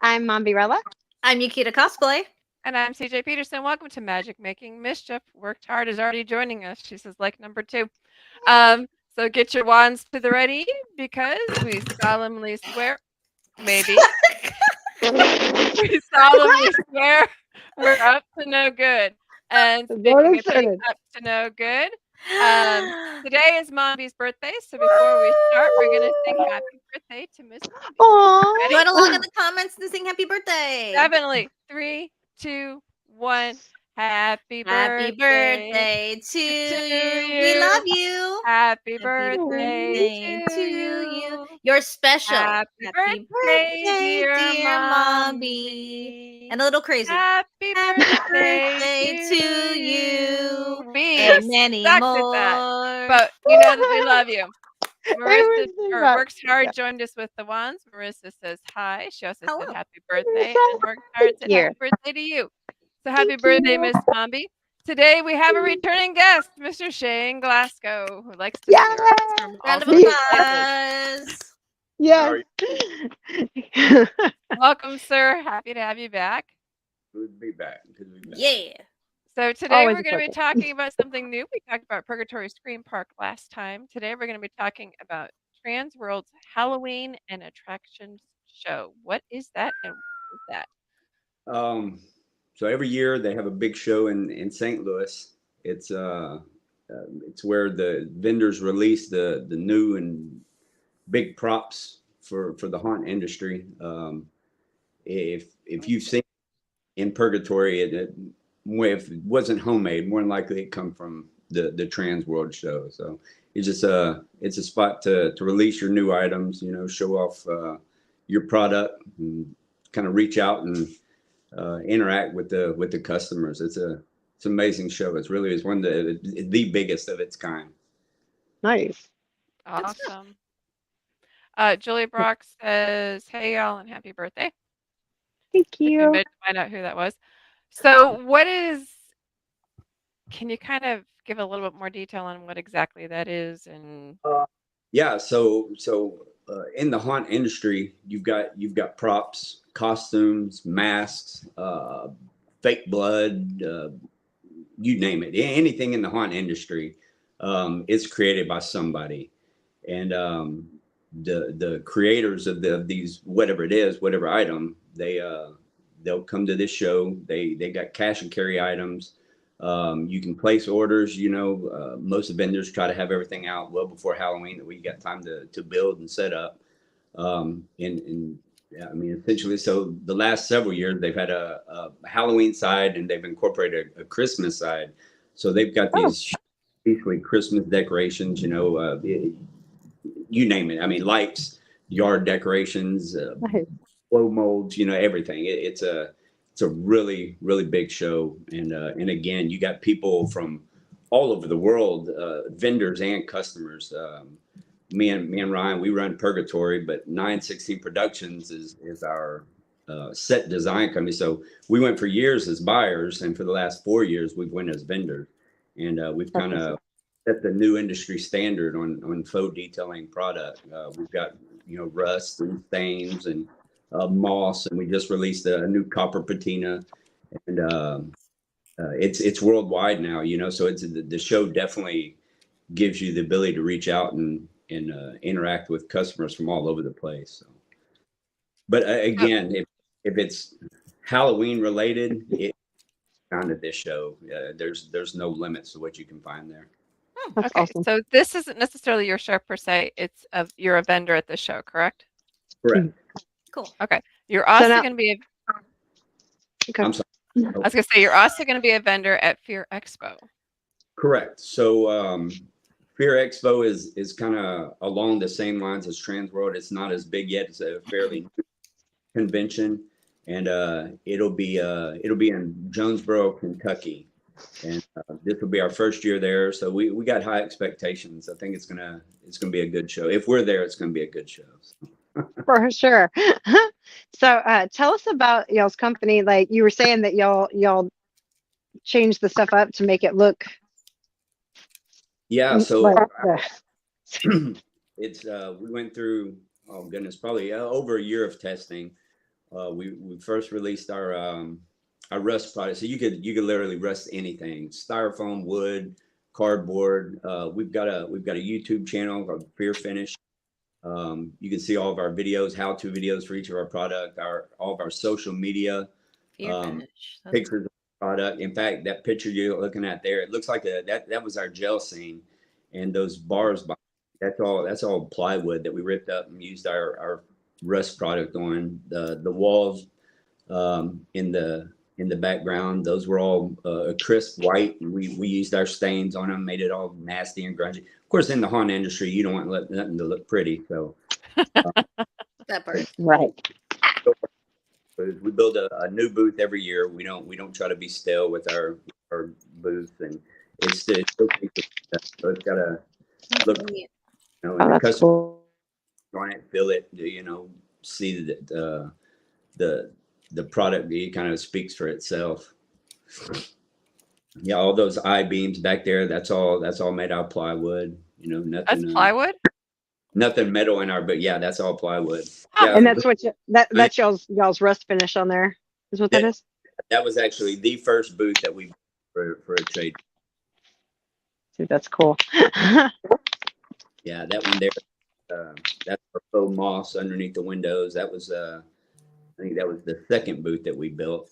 I'm Mombirella. I'm Yukita Cosplay. And I'm CJ Peterson. Welcome to Magic Making Mischief. Worked Hard is already joining us. She says like number 2. So get your wands to the ready because we solemnly swear, maybe, we solemnly swear we're up to no good. And speaking of being up to no good, today is Mombi's birthday. So before we start, we're going to sing happy birthday to Miss Mombi. Join along in the comments and sing happy birthday. Definitely. 3, 2, 1. Happy birthday to you. We love you. Happy birthday to you. You're special. Happy birthday, dear Mombi. And a little crazy. Happy birthday to you. We And many sucked more. at that. But you know that we love you. Marissa works hard, joined us with the wands. Marissa says hi. She also said happy birthday and worked hard to happy birthday to you. So happy birthday, Miss Mombi. Today we have a returning guest, Mr. Shane Glasgow, who likes to share us from Round of all applause. Yes. Welcome, sir. Happy to have you back. Good to be back. Yeah. So today we're going to be talking about something new. We talked about Purgatory Scream Park last time. Today we're going to be talking about Trans World's Halloween and Attractions Show. What is that and what is that? So every year they have a big show in St. Louis. It's where the vendors release the new and big props for the haunt industry. If you've seen in Purgatory, if it wasn't homemade, more than likely it come from the Trans World show. So it's just it's a spot to release your new items, show off your product and kind of reach out and interact with the customers. It's an amazing show. It's one of the biggest of its kind. Nice. Awesome. Julie Brock says, "Hey y'all and happy birthday." Thank you. Find out who that was. So can you kind of give a little bit more detail on what exactly that is? And yeah, so in the haunt industry, you've got props, costumes, masks, fake blood, you name it. Anything in the haunt industry is created by somebody, and the creators of these whatever item, they'll come to this show. They got cash and carry items. You can place orders. Most vendors try to have everything out well before Halloween, that we got time to build and set up. Essentially, so the last several years they've had a Halloween side, and they've incorporated a Christmas side. So they've got these basically Christmas decorations. You name it. I mean, lights, yard decorations, blow molds. Everything. It's a really, really big show. And again, you got people from all over the world, vendors and customers. Me and Ryan, we run Purgatory, but 916 Productions is our set design company. So we went for years as buyers, and for the last 4 years, we've went as vendors. And we've kind of set the new industry standard on faux detailing product. We've got, rust and stains and moss, and we just released a new copper patina, and it's worldwide now. So it's the show definitely gives you the ability to reach out and interact with customers from all over the place. So. But again, if it's Halloween related, it's found at this show. There's no limits to what you can find there. Okay, awesome. So this isn't necessarily your show per se. You're a vendor at the show, correct? Correct. Cool. Okay. You're also going to be I'm sorry. I was going to say, you're also going to be a vendor at Fear Expo. Correct. So Fear Expo is kind of along the same lines as Trans World. It's not as big yet. It's a fairly new convention, and it'll be in Jonesboro, Kentucky, and this will be our first year there. So we got high expectations. I think it's gonna be a good show. If we're there, it's gonna be a good show. For sure. So tell us about y'all's company. Like you were saying that y'all changed the stuff up to make it look. Yeah. So it's we went through, oh goodness, probably over a year of testing. we first released our rust product. So you could literally rust anything: styrofoam, wood, cardboard. We've got a YouTube channel called Fear Finish. You can see all of our videos, how-to videos for each of our product, all of our social media, pictures of the product. In fact, that picture you're looking at there, it looks like that was our gel scene, and those bars, that's all plywood that we ripped up and used our rust product on. The walls in the background, those were all crisp white. We used our stains on them, made it all nasty and grungy. Of course, in the Honda industry, you don't want nothing to look pretty, so that part. Right. We build a new booth every year. We don't try to be stale with our booth, and it's so it's got to look, you know, and the customer Cool. on it, feel it, you know, see the product. It kind of speaks for itself. Yeah, all those I-beams back there, that's all made out of plywood. You know, nothing. That's plywood? Nothing metal in our, but yeah, that's all plywood. Oh. Yeah, And that's what that's y'all's rust finish on there. Is what that is? That was actually the first booth that we for a trade. Dude, that's cool. Yeah, that one there. That's for faux moss underneath the windows. That was I think that was the second booth that we built.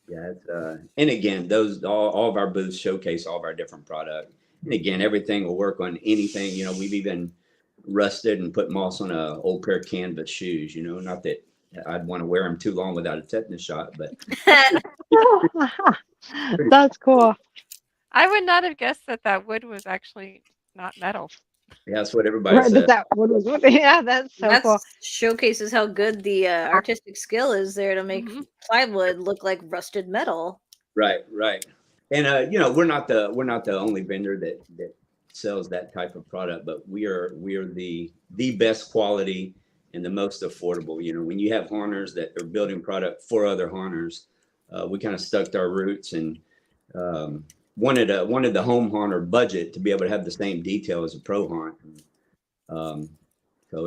Yeah, it's, and again, those all of our booths showcase all of our different product. And again, everything will work on anything. You know, we've even rusted and put moss on a old pair of canvas shoes. You know, not that I'd want to wear them too long without a tetanus shot, but That's cool. I would not have guessed that wood was actually not metal. yeah, that's what everybody Right, says. that wood was yeah, that's so cool. Showcases how good the artistic skill is there to make plywood look like rusted metal. Right. And you know, we're not the only vendor that sells that type of product, but we are the best quality and the most affordable. You know, when you have haunters that are building product for other haunters, we kind of stuck to our roots and wanted the home haunter budget to be able to have the same detail as a pro haunt. So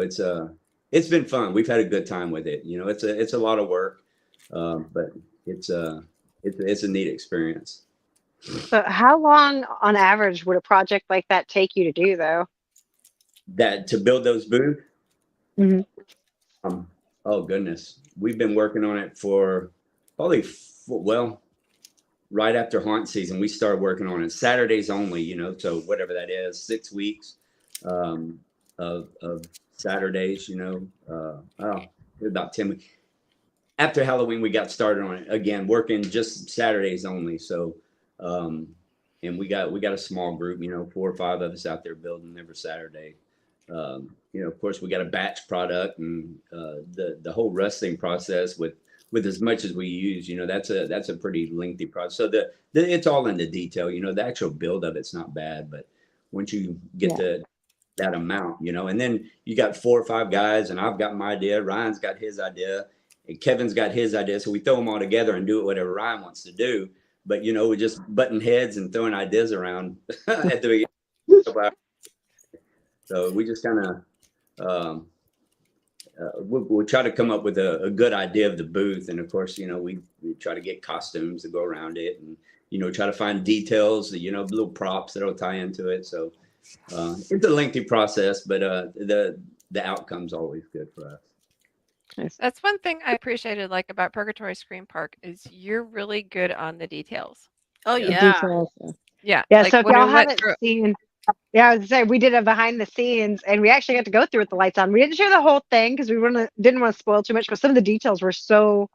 it's been fun. We've had a good time with it. You know, it's a lot of work, but it's a neat experience. So how long on average would a project like that take you to do though? That to build those booths? Mm-hmm. Oh goodness, we've been working on it for probably right after haunt season. We started working on it Saturdays only, you know, so whatever that is, 6 weeks of Saturdays, you know, about 10 weeks. After Halloween, we got started on it again, working just Saturdays only. So, and we got a small group, you know, 4 or 5 of us out there building every Saturday. You know, of course, we got a batch product, and the whole rusting process with as much as we use, you know, that's a pretty lengthy process. So it's all in the detail. You know, the actual build of it's not bad, but once you get to that amount, you know, and then you got 4 or 5 guys, and I've got my idea, Ryan's got his idea, and Kevin's got his idea. So we throw them all together and do whatever Ryan wants to do. But, you know, we're just butting heads and throwing ideas around at the beginning. So we just kind of, we'll try to come up with a good idea of the booth. And of course, you know, we try to get costumes to go around it, and, you know, try to find details, you know, little props that'll tie into it. So it's a lengthy process, but the outcome's always good for us. That's one thing I appreciated about Purgatory Scream Park is you're really good on the details. Oh yeah. Yeah. So if y'all haven't seen, I was gonna say we did a behind the scenes, and we actually got to go through with the lights on. We didn't share the whole thing because we didn't want to spoil too much, but some of the details were so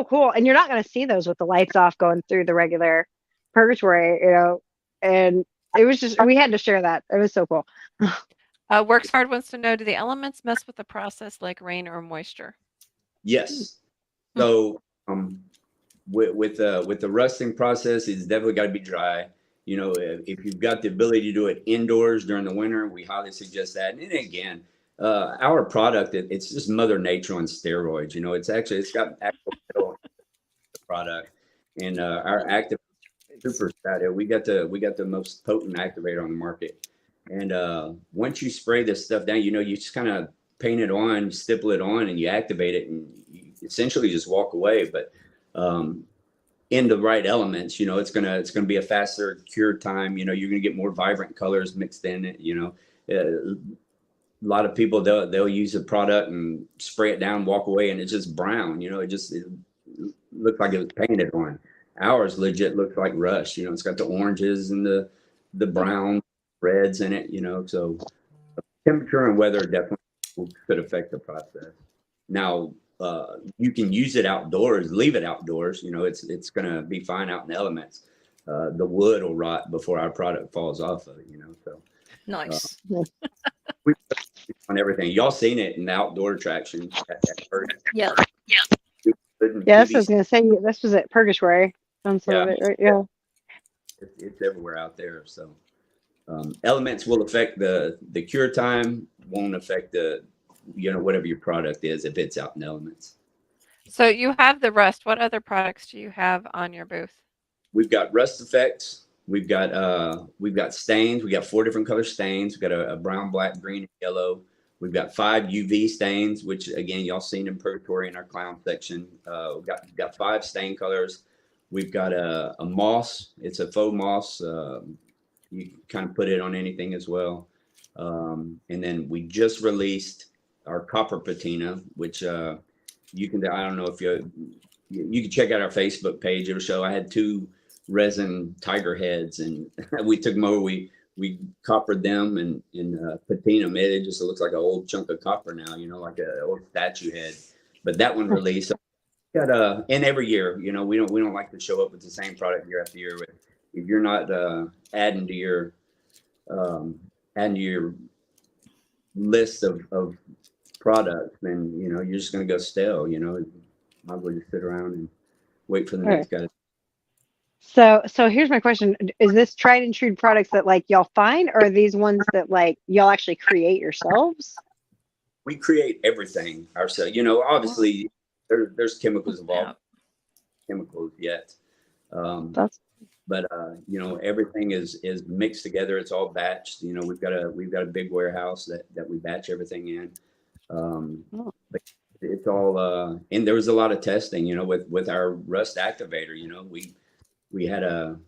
cool, and you're not going to see those with the lights off going through the regular Purgatory, you know. And it was just, we had to share that. It was so cool. Works Hard wants to know, do the elements mess with the process like rain or moisture? Yes. So with the rusting process, it's definitely got to be dry. You know, if you've got the ability to do it indoors during the winter, we highly suggest that. And again, our product, it's just Mother Nature on steroids. You know, it's got actual metal in the product, and our active super static. We got the most potent activator on the market. And once you spray this stuff down, you know, you just kind of paint it on, stipple it on, and you activate it, and you essentially just walk away. But in the right elements, you know, it's gonna be a faster cure time. You know, you're gonna get more vibrant colors mixed in it. You know, a lot of people they'll use a product and spray it down, walk away, and it's just brown. You know, it looked like it was painted on. Ours legit looks like rust. You know, it's got the oranges and the brown reds in it. You know, so temperature and weather definitely could affect the process. Now, you can use it outdoors, leave it outdoors. You know, it's going to be fine out in the elements. The wood will rot before our product falls off of it. You know, so nice. We on everything. Y'all seen it in the outdoor attraction. Yeah. Yes, I was gonna say this was at Purgatory. On some of it, right? Yeah. It's everywhere out there. So elements will affect the cure time. Won't affect the whatever your product is if it's out in elements. So you have the rust. What other products do you have on your booth? We've got rust effects. We've got stains. We got 4 different color stains. We've got a brown, black, green, and yellow. We've got 5 UV stains, which again y'all seen in Purgatory in our clown section. We've got 5 stain colors. We've got a moss. It's a faux moss. You can kind of put it on anything as well. And then we just released our copper patina, which you can. I don't know if you can check out our Facebook page. It'll show. I had 2 resin tiger heads, and we took them over. We coppered them and patina them. It just looks like an old chunk of copper now, you know, like an old statue head. But that one released. Got and every year, you know, we don't like to show up with the same product year after year. If you're not adding to your list of products, then you know you're just gonna go stale. You know, might as well just sit around and wait for the next guy. So here's my question: is this tried and true products that like y'all find, or are these ones that like y'all actually create yourselves? We create everything ourselves. You know, obviously there's chemicals involved. Chemicals yet. But you know, everything is mixed together. It's all batched. You know, we've got a big warehouse that we batch everything in. But it's all and there was a lot of testing. You know, with our rust activator. You know, we had a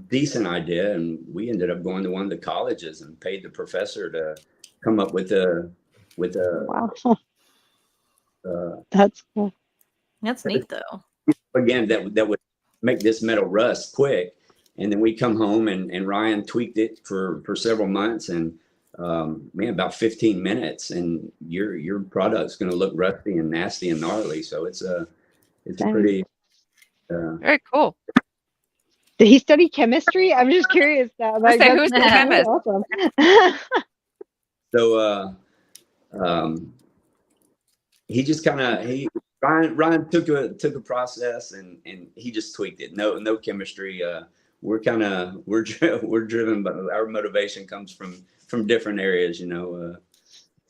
decent idea, and we ended up going to one of the colleges and paid the professor to come up with a. Wow. That's cool. That's neat though. Again, that would make this metal rust quick, and then we come home and Ryan tweaked it for several months, and about 15 minutes, and your product's going to look rusty and nasty and gnarly. So it's pretty very cool. Did he study chemistry? I'm just curious. Like, who's the chemist? Awesome. So he just Ryan took a process and he just tweaked it. No chemistry. We're driven, but our motivation comes from different areas, you know.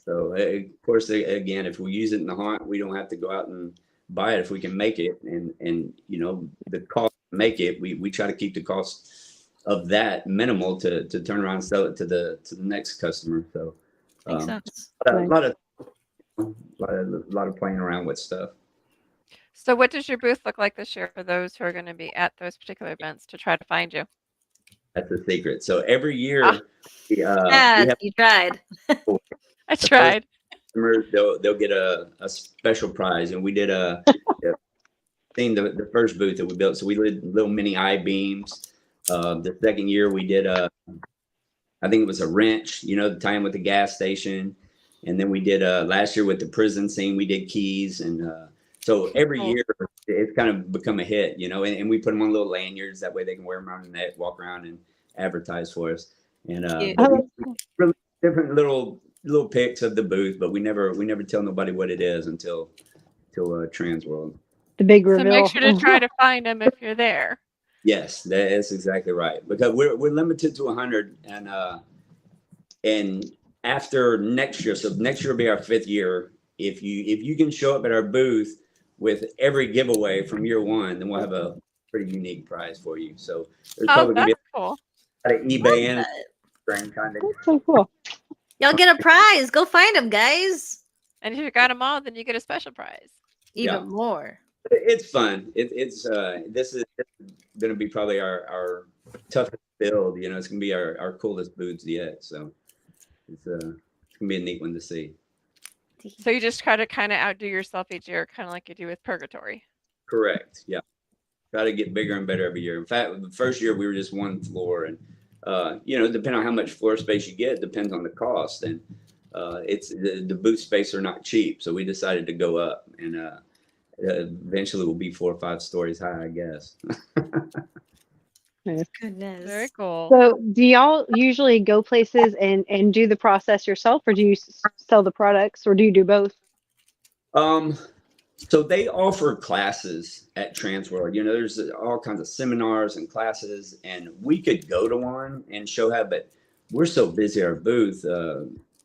So of course, again, if we use it in the haunt, we don't have to go out and buy it if we can make it, and you know the cost to make it. We try to keep the cost of that minimal to turn around and sell it to the next customer. So makes sense. a lot of playing around with stuff. So what does your booth look like this year for those who are going to be at those particular events to try to find you? That's the secret. So every year, you tried. I tried. Customers, they'll get a special prize, and we did seen the first booth that we built. So we did little mini I-beams. The second year we did I think it was a wrench, you know, the time with the gas station, and then we did last year with the prison scene. We did keys, and so every year it's kind of become a hit, you know, and we put them on little lanyards. That way they can wear them around the neck, walk around and advertise for us. And really different little pics of the booth, but we never tell nobody what it is until Trans World. The big reveal. So make sure to try to find them if you're there. Yes, that's exactly right. Because we're limited to 100, and after next year, so next year will be our 5th year. If you can show up at our booth with every giveaway from year 1, then we'll have a pretty unique prize for you. So there's probably gonna be cool. a eBay and kind of. That's so cool. Y'all get a prize. Go find them, guys. And if you got them all, then you get a special prize. Even more. It's fun. This is going to be probably our toughest build. You know, it's going to be our coolest booths yet. So it's going to be a neat one to see. So you just try to kind of outdo yourself each year, kind of like you do with Purgatory. Correct. Yeah. Try to get bigger and better every year. In fact, the first year we were just one floor, and you know, depending on how much floor space you get, depends on the cost. And it's the booth space are not cheap, so we decided to go up, and eventually we'll be 4 or 5 stories high, I guess. Goodness. Very cool. So do y'all usually go places and do the process yourself, or do you sell the products, or do you do both? So they offer classes at Transworld. You know, there's all kinds of seminars and classes, and we could go to one and show how, but we're so busy at our booth.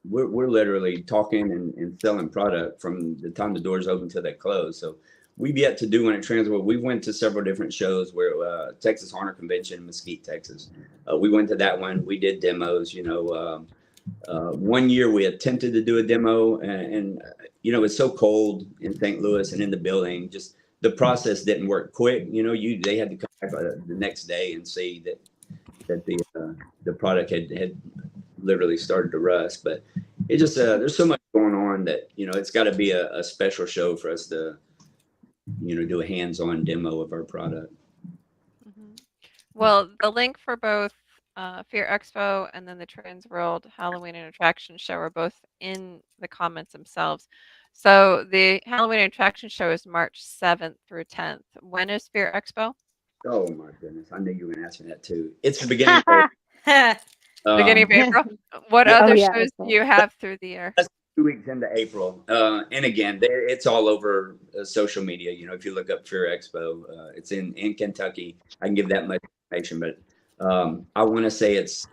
We're literally talking and selling product from the time the doors open till they close. So we've yet to do one at Transworld. We went to several different shows where Texas Horner Convention, Mesquite, Texas. We went to that one. We did demos. You know, one year we attempted to do a demo, and you know, it's so cold in St. Louis and in the building. Just the process didn't work quick. You know, they had to come back the next day and see that the product had literally started to rust. But it just there's so much going on that, you know, it's got to be a special show for us to, you know, do a hands-on demo of our product. Mm-hmm. Well, the link for both Fear Expo and then the Transworld Halloween and Attraction Show are both in the comments themselves. So the Halloween and Attraction Show is March 7th through 10th. When is Fear Expo? Oh my goodness, I knew you were going to ask me that too. It's the beginning of beginning of April. What other shows do you have through the year? 2 weeks into April. And again, it's all over social media. You know, if you look up Fear Expo, it's in Kentucky. I can give that much information, but I want to say it's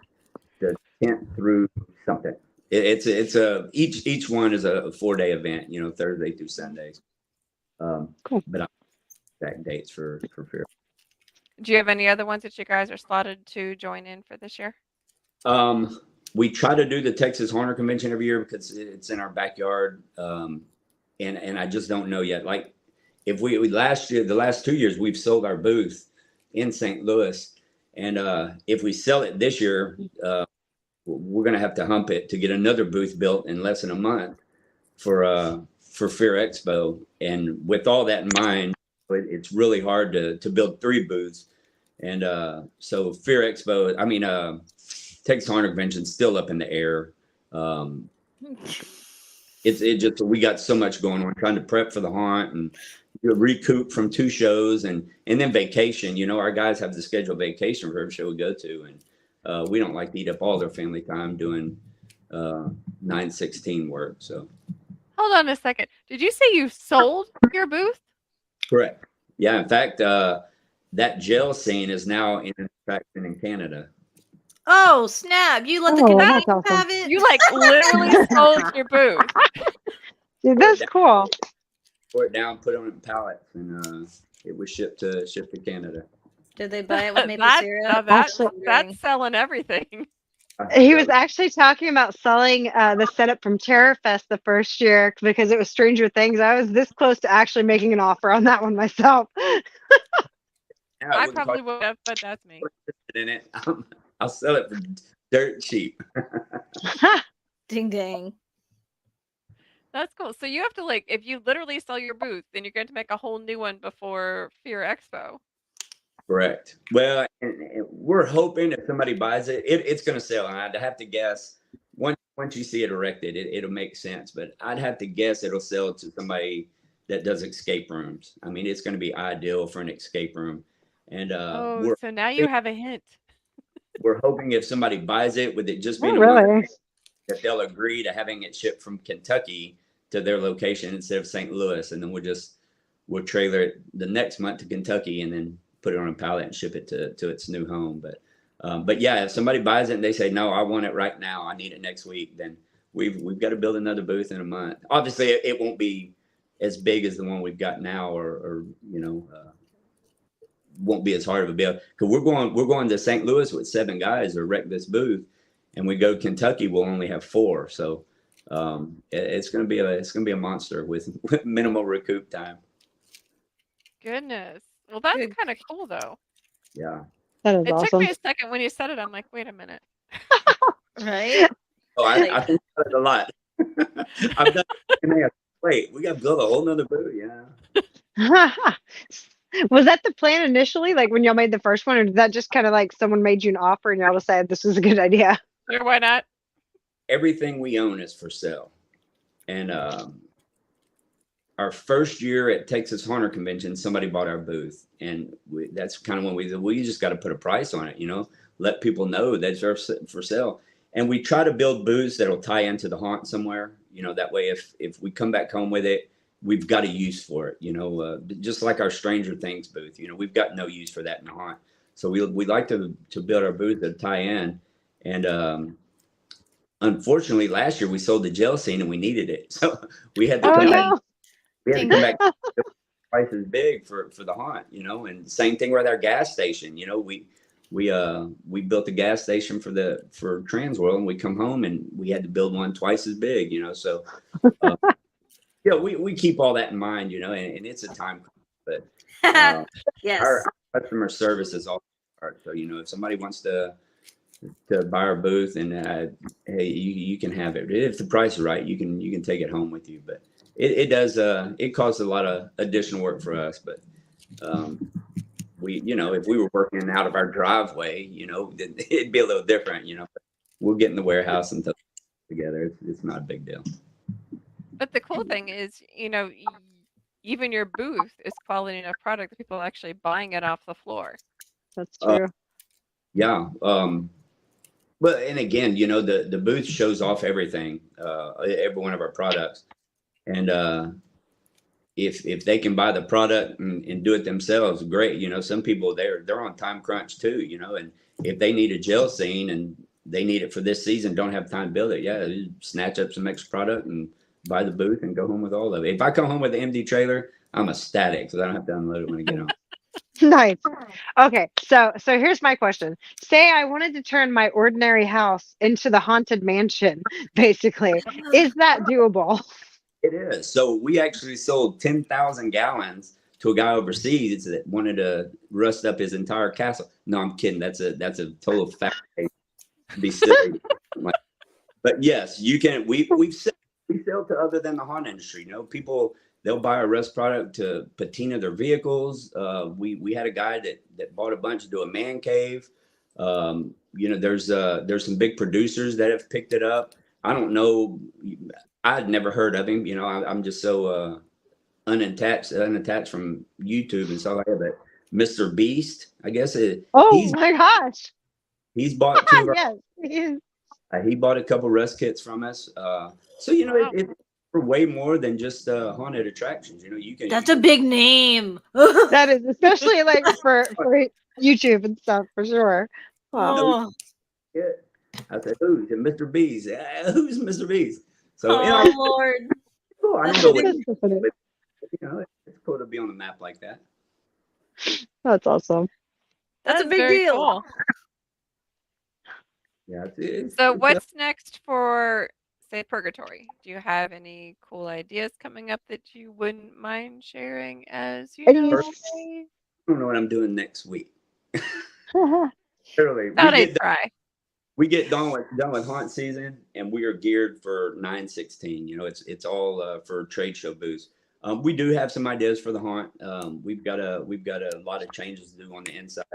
the 10th through something. Each one is a 4-day event, you know, Thursday through Sundays. Cool. But I exact dates for Fear. Do you have any other ones that you guys are slotted to join in for this year? We try to do the Texas Horner Convention every year because it's in our backyard. And I just don't know yet. Like if we the last 2 years, we've sold our booth in St. Louis. And if we sell it this year, we're going to have to hump it to get another booth built in less than a month for Fear Expo. And with all that in mind, it's really hard to build 3 booths. And so Fear Expo, Texas Horner Convention's still up in the air. We got so much going on, trying to prep for the haunt and recoup from 2 shows and then vacation. You know, our guys have to schedule vacation for every show we go to, and we don't like to eat up all their family time doing 9/16 work. So hold on a second. Did you say you sold your booth? Correct. Yeah. In fact, that gel scene is now in attraction in Canada. Oh snap! You let the Canadians have it. You like literally sold your booth. Dude, that's cool. Tore it down, put it on pallets, and it was shipped to Canada. Did they buy it with maple syrup? That's selling everything. He was actually talking about selling the setup from Terror Fest the first year because it was Stranger Things. I was this close to actually making an offer on that one myself. I probably would have, but that's me. In it. I'll sell it for dirt cheap. Ding dang. That's cool. So you have to if you literally sell your booth, then you're going to make a whole new one before Fear Expo. Correct. Well, and we're hoping if somebody buys it, it's going to sell. And I'd have to guess once you see it erected, it'll make sense. But I'd have to guess it'll sell to somebody that does escape rooms. I mean, it's going to be ideal for an escape room. And so now you have a hint. We're hoping if somebody buys it, with it just being that they'll agree to having it shipped from Kentucky to their location instead of St. Louis, and then we'll trailer it the next month to Kentucky, and then put it on a pallet and ship it to its new home. But yeah, if somebody buys it and they say, no, I want it right now, I need it next week, then we've got to build another booth in a month. Obviously, it won't be as big as the one we've got now, or won't be as hard of a build, because we're going to St. Louis with 7 guys to wreck this booth, and we go to Kentucky, we'll only have 4. So it's going to be a monster with minimal recoup time. Goodness. Well, that's kind of cool, though. Yeah. That is It awesome. took me a second when you said it. I'm like, wait a minute. Right? Oh, I think about it a lot. I've done it. Wait, we got to build a whole nother booth. Yeah. Was that the plan initially, like when y'all made the first one, or did that just kind of like someone made you an offer and y'all decided this was a good idea? Sure, why not? Everything we own is for sale. And our first year at Texas Haunter Convention, somebody bought our booth. And that's kind of when we said, well, you just got to put a price on it, let people know that's for sale. And we try to build booths that'll tie into the haunt somewhere, that way if we come back home with it, we've got a use for it, just like our Stranger Things booth, we've got no use for that in the haunt. So we like to build our booth that tie in. And unfortunately, last year we sold the gel scene and we needed it. So we had to come back. We had to come back twice as big for the haunt, and same thing with our gas station. We built a gas station for Transworld, and we come home and we had to build one twice as big, so we keep all that in mind, and it's a time, but yes, our customer service is all part. So if somebody wants to buy our booth, and hey, you can have it if the price is right. You can take it home with you, but it does it causes a lot of additional work for us. But we if we were working out of our driveway, it'd be a little different. But we'll get in the warehouse and together. It's not a big deal. But the cool thing is, even your booth is quality enough product that people are actually buying it off the floor. That's true. Yeah. But and again, the booth shows off everything, every one of our products, and if they can buy the product and do it themselves, great. Some people they're on time crunch too, and if they need a gel scene and they need it for this season, don't have time to build it. Yeah, snatch up some extra product and buy the booth and go home with all of it. If I come home with an empty trailer, I'm ecstatic because I don't have to unload it when I get home. Nice. Okay, so here's my question. Say I wanted to turn my ordinary house into the haunted mansion, basically. Is that doable? It is. So we actually sold 10,000 gallons to a guy overseas that wanted to rust up his entire castle. No, I'm kidding. That's a total fact. Be silly. But yes, you can. We sell to other than the haunt industry. People, they'll buy a rust product to patina their vehicles. We had a guy that bought a bunch to do a man cave. There's some big producers that have picked it up. I don't know. I'd never heard of him. I'm just so unattached from YouTube and stuff like that. But Mr. Beast, I guess my gosh. He's bought 2 of our, yes, he is. He bought a couple rust kits from us. So it's for way more than just haunted attractions. You can. That's a big name. That is, especially like for YouTube and stuff, for sure. Wow. Yeah. I said, who's Mr. Beast? Who's Mr. Beast? So Lord. Cool. I know it's cool to be on the map like that. That's awesome. That's a big deal. Cool. Yeah. So what's next for, say, Purgatory? Do you have any cool ideas coming up that you wouldn't mind sharing as I don't know what I'm doing next week. Literally, we get done with haunt season, and we are geared for 9/16. It's all for trade show booths. We do have some ideas for the haunt. We've got a lot of changes to do on the inside.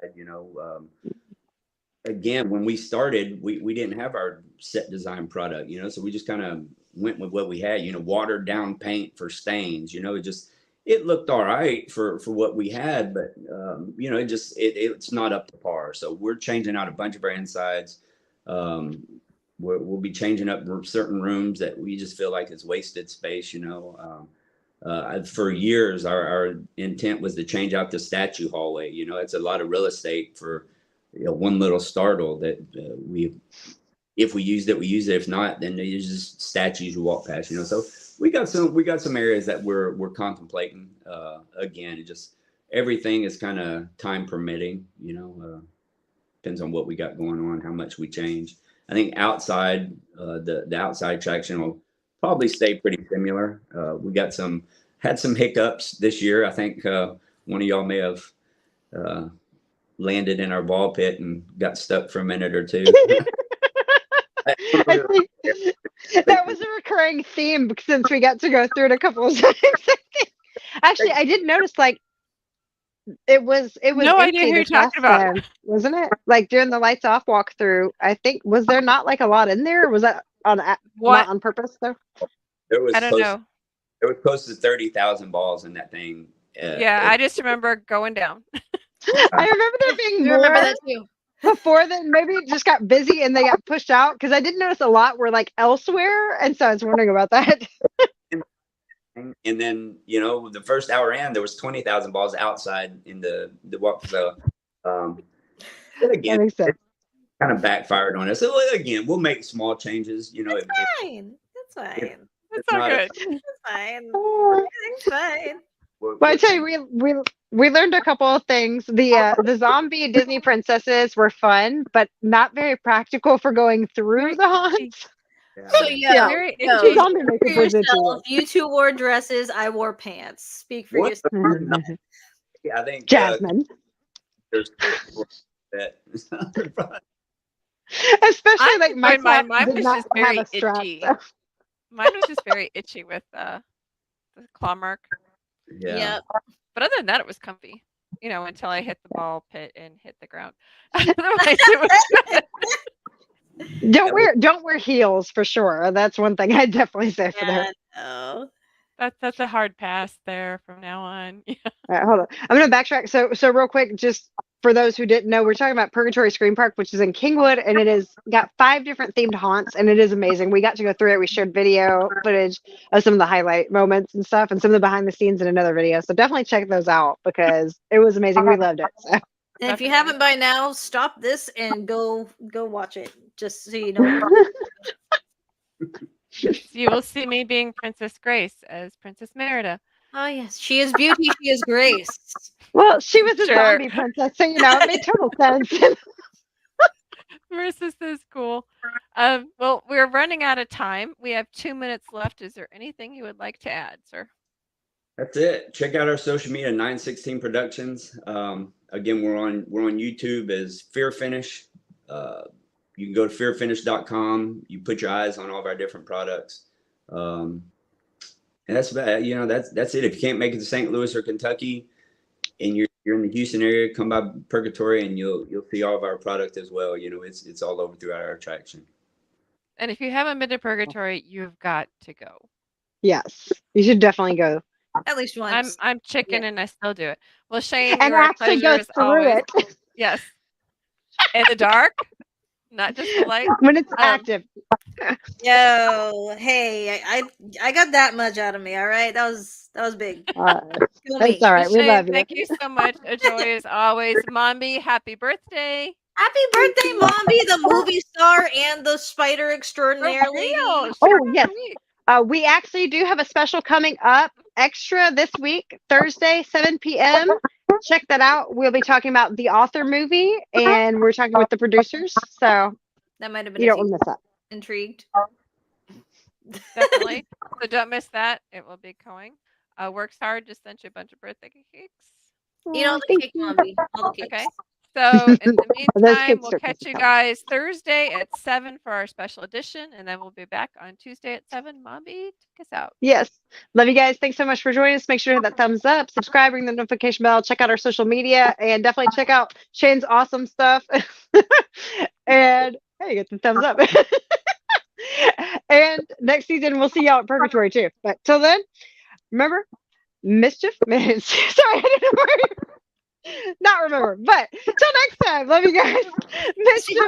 Again, when we started, we didn't have our set design product. So we just kind of went with what we had. Watered down paint for stains. It looked all right for what we had, but it's not up to par. So we're changing out a bunch of our insides. We'll be changing up certain rooms that we just feel like it's wasted space. For years, our intent was to change out the statue hallway. It's a lot of real estate for one little startle that if we used it, we use it. If not, then there's just statues you walk past. So we got some areas that we're contemplating. Again, it just everything is kind of time permitting. Depends on what we got going on, how much we change. I think outside, the outside attraction will probably stay pretty similar. We had some hiccups this year. I think one of y'all may have landed in our ball pit and got stuck for a minute or two. I think that was a recurring theme since we got to go through it a couple of times. Actually, I did notice like it was No idea who you're talking about, wasn't it? Like during the lights off walkthrough, I think was there not like a lot in there? Or was that not on purpose though? I don't know. There was close to 30,000 balls in that thing. Yeah, I just remember going down. I remember there being more. Remember that too. Before then, maybe it just got busy and they got pushed out because I did notice a lot were like elsewhere, and so I was wondering about that. And then the first hour in, there was 20,000 balls outside in the walk. So again, that makes sense. Kind of backfired on us. So again, we'll make small changes. It's fine. It's fine. It's all good. It's fine. Everything's fine. Well, I tell you, we learned a couple of things. The zombie Disney princesses were fun, but not very practical for going through the haunts. Yeah. So very itchy. For yourself, you two wore dresses. I wore pants. Speak for yourself. Yeah, I think Jasmine. There's that. Especially like mine was just very itchy. Mine was just very itchy with the claw mark. Yeah. Yep. But other than that, it was comfy. Until I hit the ball pit and hit the ground. Otherwise, it was good. Don't wear heels for sure. That's one thing I'd definitely say for that. No. That's a hard pass there from now on. Yeah. All right, hold on. I'm gonna backtrack. So real quick, just for those who didn't know, we're talking about Purgatory Scream Park, which is in Kingwood, and it is got 5 different themed haunts, and it is amazing. We got to go through it. We shared video footage of some of the highlight moments and stuff, and some of the behind the scenes in another video. So definitely check those out because it was amazing. We loved it. So. And if you haven't by now, stop this and go watch it, just so you know. You will see me being Princess Grace as Princess Merida. Oh yes, she is beauty. She is grace. Well, she was a zombie princess, so it made total sense. Marissa says cool. Well, we're running out of time. We have 2 minutes left. Is there anything you would like to add, sir? That's it. Check out our social media, 916 Productions. Again, we're on YouTube as Fear Finish. You can go to fearfinish.com. You put your eyes on all of our different products. And that's about, that's it. If you can't make it to St. Louis or Kentucky and you're in the Houston area, come by Purgatory and you'll see all of our product as well. It's all over throughout our attraction. And if you haven't been to Purgatory, you've got to go. Yes, you should definitely go. At least once. I'm chicken and I still do it. Well, Shane, and actually go through it. Yes. In the dark, not just the light. When it's active. Yo, hey, I got that much out of me. All right, that was big. That's all right. We love you. Thank you so much. A joy as always. Mombi, happy birthday. Happy birthday, Mombi, the movie star and the spider extraordinaire lady. Oh, yes. We actually do have a special coming up extra this week, Thursday, 7 p.m. Check that out. We'll be talking about the author movie, and we're talking with the producers. So that might have been you don't want to miss that. Intrigued. Definitely. So don't miss that. It will be going. Works hard. Just sent you a bunch of birthday cakes. Eat all the cake, Mombi. All the cakes. Okay. So in the meantime, we'll catch you guys Thursday at 7 for our special edition, and then we'll be back on Tuesday at 7. Mombi, take us out. Yes. Love you guys. Thanks so much for joining us. Make sure to hit that thumbs up, subscribe, ring the notification bell, check out our social media, and definitely check out Shane's awesome stuff. And hey, get the thumbs up. And next season, we'll see y'all at Purgatory too. But till then, remember, mischief. Sorry, I didn't remember. Not remember, but till next time, love you guys. Mischief.